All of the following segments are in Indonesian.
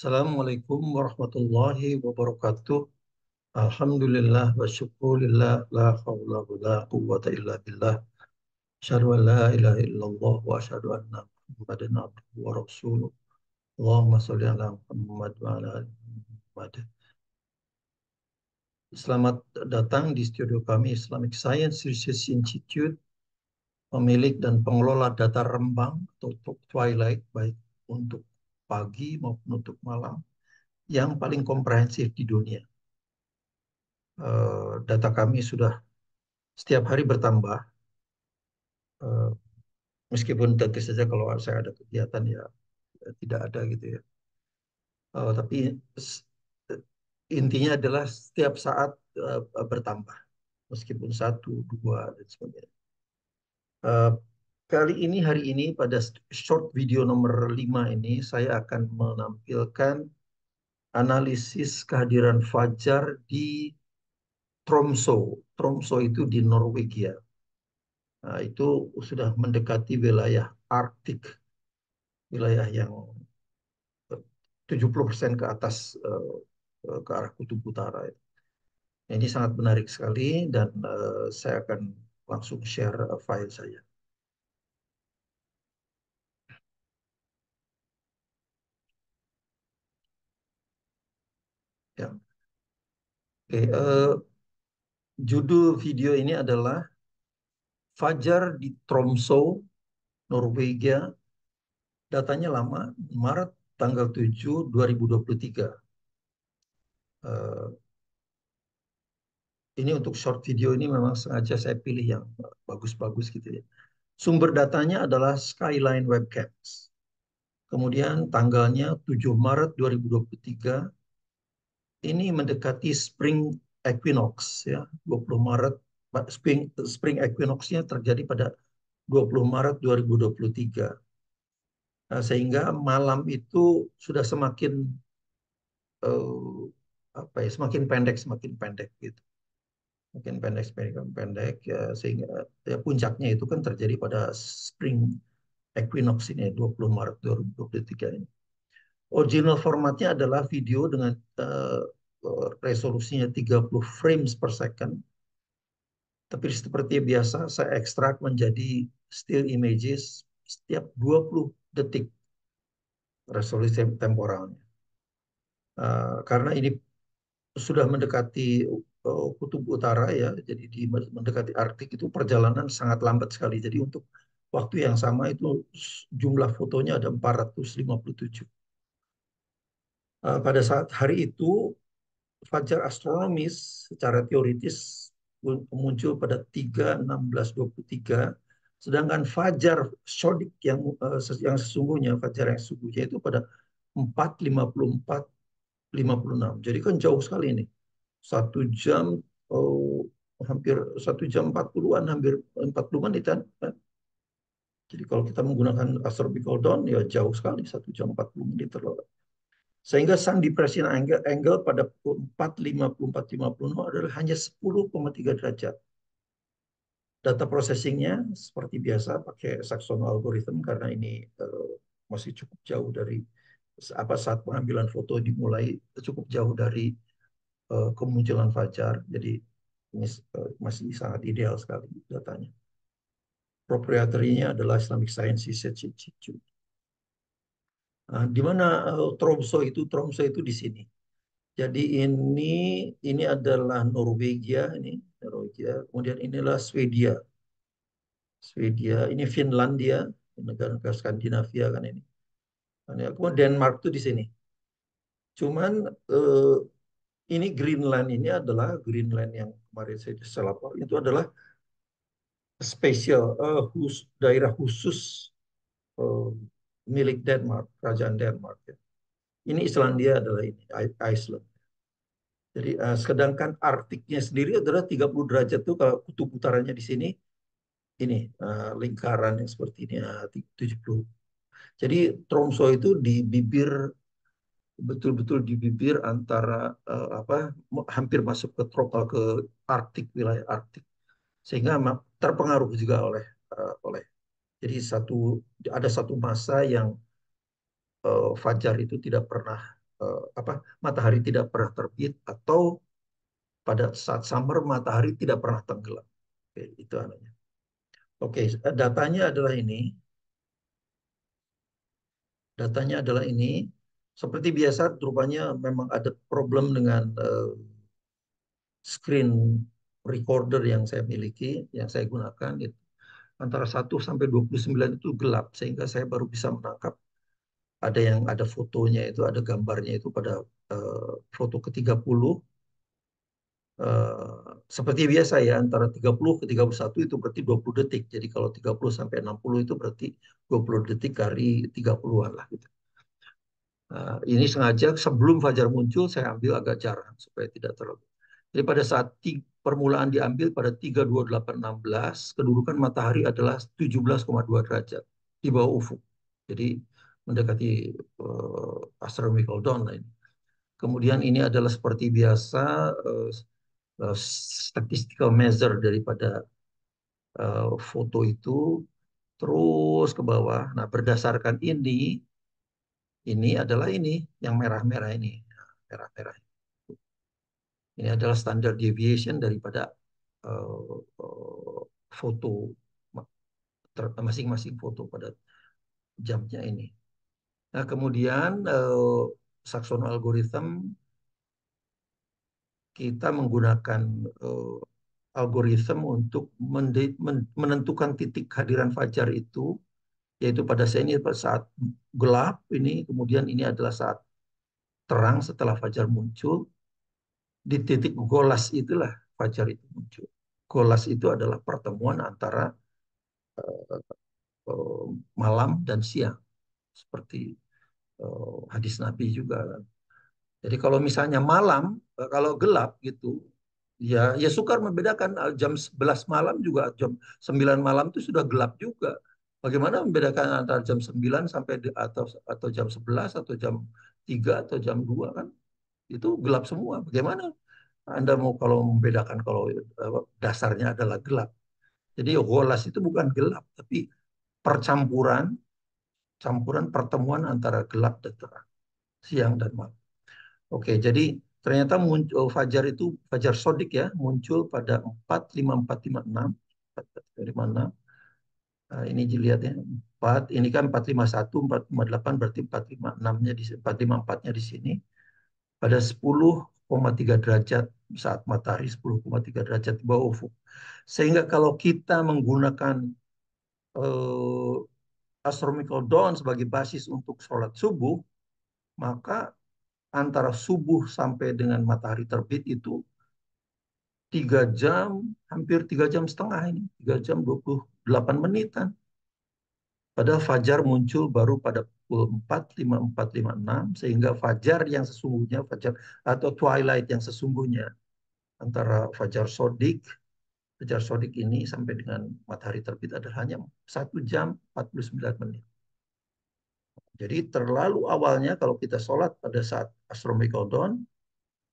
Assalamualaikum warahmatullahi wabarakatuh. Alhamdulillah wa syukurillah la haula wa la quwwata illa billah. Asyhadu an la ilaha illallah wa asyhadu anna Muhammadan abduhu wa rasuluh. Allahumma sholli ala Muhammad wa ala ali Muhammad. Selamat datang di studio kami Islamic Science Research Institute, pemilik dan pengelola data Rembang atau Twilight, baik untuk pagi maupun untuk malam, yang paling komprehensif di dunia. Data kami sudah setiap hari bertambah, eh, meskipun tentu saja kalau saya ada kegiatan ya tidak ada gitu ya. Tapi s- intinya adalah setiap saat bertambah, meskipun satu, dua, dan sebagainya. Eh, Kali ini, hari ini, pada short video nomor 5 ini, saya akan menampilkan analisis kehadiran fajar di Tromsø. Tromsø itu di Norwegia. Nah, itu sudah mendekati wilayah Arktik, wilayah yang 70% ke atas, ke arah kutub utara. Ini sangat menarik sekali dan saya akan langsung share file saya. Ya. Oke, judul video ini adalah Fajar di Tromsø, Norwegia. Datanya lama, Maret tanggal 7, 2023. Eh, ini untuk short video ini memang sengaja saya pilih yang bagus-bagus gitu ya. Sumber datanya adalah Skyline Webcams. Kemudian tanggalnya 7 Maret 2023, ini mendekati Spring Equinox ya, 20 Maret. Spring Equinox-nya terjadi pada 20 Maret 2023. Nah, sehingga malam itu sudah semakin eh, apa ya, semakin pendek gitu. Makin pendek, semakin pendek ya, sehingga ya, puncaknya itu kan terjadi pada Spring Equinox ini 20 Maret 2023 ini. Original formatnya adalah video dengan resolusinya 30 frames per second. Tapi seperti biasa saya ekstrak menjadi still images setiap 20 detik resolusi temporalnya. Karena ini sudah mendekati kutub utara ya, jadi di mendekati Arktik itu perjalanan sangat lambat sekali. Jadi untuk waktu yang sama itu jumlah fotonya ada 457. Pada saat hari itu fajar astronomis secara teoritis muncul pada 3:16:23, sedangkan fajar sodik yang sesungguhnya, fajar yang sesungguhnya itu pada 4:54:56. Jadi kan jauh sekali ini. 1 jam, oh, hampir 1 jam 40-an, hampir 40 menitan kan. Jadi kalau kita menggunakan astronomical dawn ya jauh sekali, 1 jam 40 menit terlewat. Sehingga sun depression angle pada pukul 4:54:56 adalah hanya 10,3 derajat. Data processingnya seperti biasa pakai Saxon algorithm karena ini masih cukup jauh dari saat pengambilan foto dimulai, cukup jauh dari kemunculan fajar. Jadi ini masih sangat ideal sekali datanya. Proprietorinya adalah Islamic Science Research Institute. Nah, di mana Tromsø itu? Tromsø itu di sini. Jadi ini adalah Norwegia, ini Norwegia. Kemudian inilah Swedia. Swedia, ini Finlandia, negara-negara Skandinavia kan ini. Kemudian Denmark tuh di sini. Cuman ini Greenland, ini adalah Greenland yang kemarin saya lapor, itu adalah spesial, daerah khusus eh, milik Denmark, kerajaan Denmark ya. Ini Islandia adalah ini Iceland. Jadi sedangkan Arktiknya sendiri adalah 30 derajat tuh, kalau kutub utaranya di sini, ini lingkaran yang seperti ini 70. Jadi Tromsø itu di bibir, betul-betul di bibir antara apa, hampir masuk ke ke Arktik, wilayah Arktik, sehingga terpengaruh juga oleh jadi ada satu masa yang fajar itu tidak pernah apa matahari tidak pernah terbit atau pada saat summer matahari tidak pernah tenggelam. Oke, itu anunya. Oke, datanya adalah ini. Datanya adalah ini. Seperti biasa, rupanya memang ada problem dengan screen recorder yang saya miliki, yang saya gunakan. Itu antara 1 sampai 29 itu gelap, sehingga saya baru bisa menangkap ada yang ada fotonya itu, ada gambarnya itu pada foto ke-30. Seperti biasa ya, antara 30 ke 31 itu berarti 20 detik. Jadi kalau 30 sampai 60 itu berarti 20 detik kali 30-an lah gitu. Ini sengaja sebelum fajar muncul saya ambil agak jarang supaya tidak terlalu. Jadi pada saat permulaan diambil pada 3:28:16, kedudukan matahari adalah 17,2 derajat di bawah ufuk. Jadi mendekati astronomical dawn lah ini. Kemudian ini adalah seperti biasa statistical measure daripada foto itu terus ke bawah. Nah, berdasarkan ini adalah ini yang merah-merah ini. Merah-merah. Ini adalah standard deviation daripada foto masing-masing foto pada jamnya ini. Nah, kemudian Saxon algorithm kita menggunakan algoritma untuk menentukan titik kehadiran fajar itu, yaitu pada saat ini saat gelap ini, kemudian ini adalah saat terang setelah fajar muncul. Di titik golas itulah fajar itu muncul. Golas itu adalah pertemuan antara eh, malam dan siang, seperti hadis Nabi juga. Jadi kalau misalnya malam, kalau gelap gitu, ya sukar membedakan jam 11 malam juga jam 9 malam itu sudah gelap juga. Bagaimana membedakan antara jam 9 sampai atau jam 11 atau jam 3 atau jam 2 kan? Itu gelap semua. Bagaimana Anda mau kalau membedakan kalau dasarnya adalah gelap. Jadi gholas itu bukan gelap, tapi percampuran campuran pertemuan antara gelap dan terang, siang dan malam. Oke, jadi ternyata muncul fajar itu fajar sodik ya muncul pada 4:54:56 4:56. Nah, ini dilihat ya 4 ini kan 4:51 4:58 berarti 4:56-nya di 4:54-nya di sini pada 10,3 derajat saat matahari 10,3 derajat di bawah ufuk. Sehingga kalau kita menggunakan eh, astronomical dawn sebagai basis untuk sholat subuh, maka antara subuh sampai dengan matahari terbit itu 3 jam, hampir 3 jam setengah ini, 3 jam 28 menitan. Padahal fajar muncul baru pada pukul 4:54:56, sehingga fajar yang sesungguhnya, fajar atau twilight yang sesungguhnya antara fajar sodik ini sampai dengan matahari terbit adalah hanya 1 jam 49 menit. Jadi terlalu awalnya kalau kita sholat pada saat astronomical dawn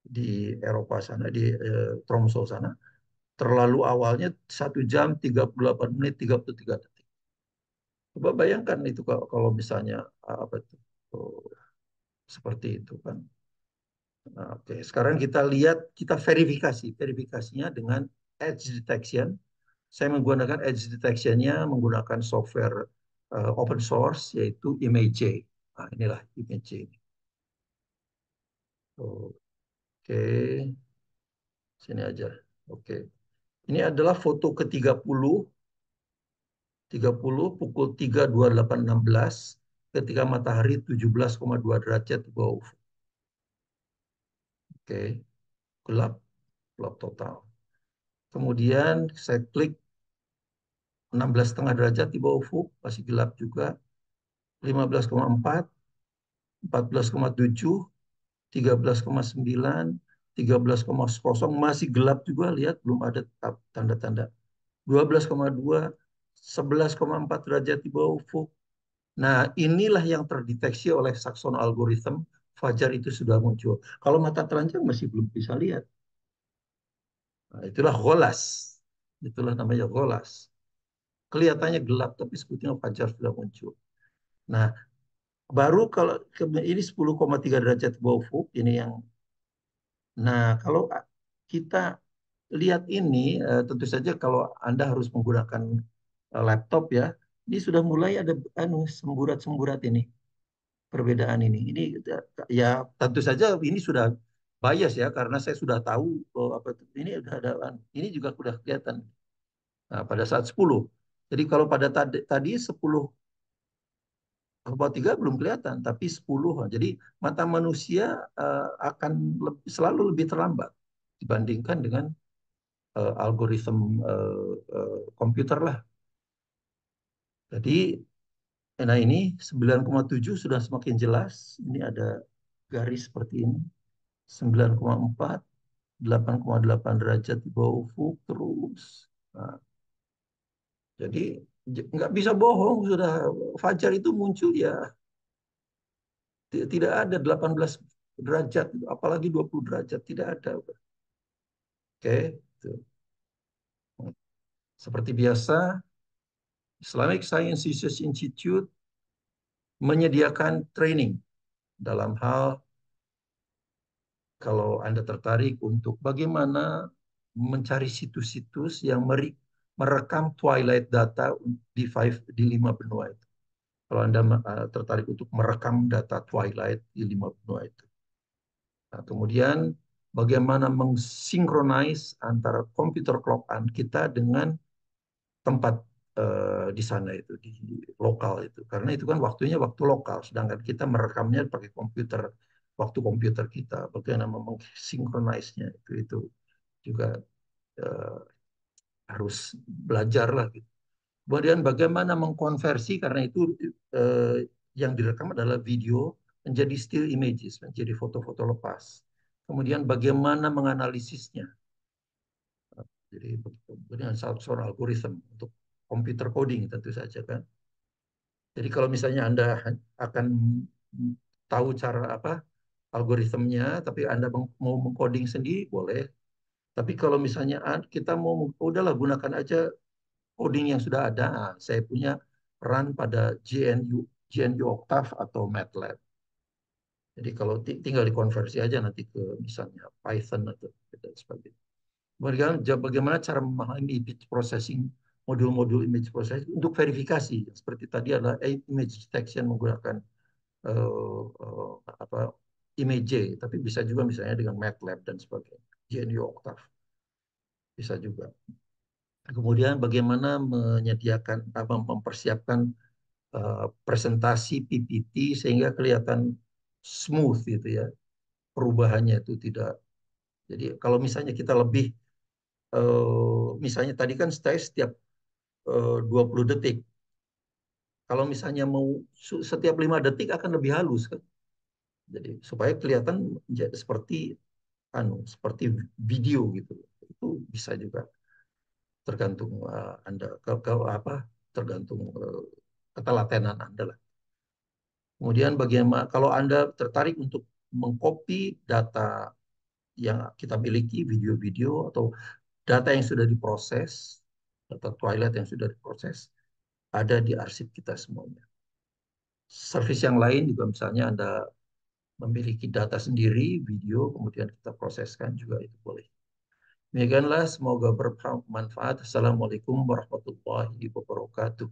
di Eropa sana, di Tromso sana, terlalu awalnya 1 jam 38 menit 33 detik. Coba bayangkan itu kalau misalnya apa itu seperti itu kan. Nah, oke, sekarang kita lihat kita verifikasinya dengan edge detection. Saya menggunakan edge detection-nya menggunakan software open source yaitu ImageJ. Nah, inilah ImageJ ini. Oke, sini aja. Oke. Ini adalah foto ke-30 pukul 3:28:16 ketika matahari 17,2 derajat di bawah ufuk. Oke, gelap, gelap total. Kemudian saya klik 16,5 derajat di bawah ufuk, masih gelap juga. 15,4, 14,7, 13,9, 13,0 masih gelap juga, lihat belum ada tanda-tanda. 12,2, 11,4 derajat di bawah ufuk. Nah, inilah yang terdeteksi oleh Saxon algorithm, fajar itu sudah muncul. Kalau mata telanjang masih belum bisa lihat. Nah, itulah gholas. Itulah namanya gholas. Kelihatannya gelap, tapi sebetulnya fajar sudah muncul. Nah, Baru kalau ini 10,3 derajat di bawah ufuk, ini yang. Nah, kalau kita lihat ini, tentu saja kalau Anda harus menggunakan laptop ya, ini sudah mulai ada semburat-semburat ini, perbedaan ini. Ini ya tentu saja ini sudah bias ya, karena saya sudah tahu apa itu. Ini udah ada, ini juga sudah kelihatan. Nah, pada saat 10. Jadi kalau pada tadi 10,3 belum kelihatan, tapi 10. Jadi mata manusia akan selalu lebih terlambat dibandingkan dengan algoritma komputer lah. Jadi, nah ini 9,7 sudah semakin jelas. Ini ada garis seperti ini. 9,4, 8,8 derajat di bawah ufuk terus. Nah, jadi nggak bisa bohong, sudah fajar itu muncul ya tidak ada 18 derajat, apalagi 20 derajat, tidak ada. Oke, tuh. Seperti biasa, Islamic Science Research Institute menyediakan training dalam hal kalau Anda tertarik untuk bagaimana mencari situs-situs yang merekam twilight data di 5 benua itu. Kalau Anda tertarik untuk merekam data twilight di 5 benua itu. Nah, kemudian bagaimana mengsinkronize antara komputer clock kita dengan tempat di sana itu, di lokal itu. Karena itu kan waktunya waktu lokal, sedangkan kita merekamnya pakai komputer, waktu komputer kita. Bagaimana mengsinkronize-nya itu juga uh, harus belajar lah gitu. Kemudian bagaimana mengkonversi, karena itu uh, yang direkam adalah video menjadi still images, menjadi foto-foto lepas. Kemudian bagaimana menganalisisnya. Jadi dengan seorang algoritma untuk computer coding tentu saja kan. Jadi kalau misalnya Anda akan tahu cara apa algoritmnya, tapi Anda mau mengcoding sendiri boleh. Tapi kalau misalnya kita mau udahlah gunakan aja coding yang sudah ada. Nah, saya punya run pada GNU Octave atau MATLAB. Jadi kalau tinggal dikonversi aja nanti ke misalnya Python atau dan sebagainya. Kemudian bagaimana cara memahami image processing, modul-modul image processing untuk verifikasi. Seperti tadi adalah image detection menggunakan apa image, tapi bisa juga misalnya dengan MATLAB dan sebagainya. GNU Octave bisa juga. Kemudian bagaimana menyediakan apa mempersiapkan presentasi PPT sehingga kelihatan smooth gitu ya. Perubahannya itu tidak. Jadi kalau misalnya kita lebih misalnya tadi kan saya setiap 20 detik. Kalau misalnya mau setiap 5 detik akan lebih halus kan. Jadi supaya kelihatan seperti seperti video gitu. Itu bisa juga tergantung Anda ke apa tergantung ketelatenan Anda lah. Kemudian bagaimana kalau Anda tertarik untuk mengcopy data yang kita miliki, video-video atau data yang sudah diproses, data Twilight yang sudah diproses, ada di arsip kita semuanya. Service yang lain juga misalnya Anda memiliki data sendiri, video, kemudian kita proseskan juga itu boleh. Demikianlah, semoga bermanfaat. Assalamualaikum warahmatullahi wabarakatuh.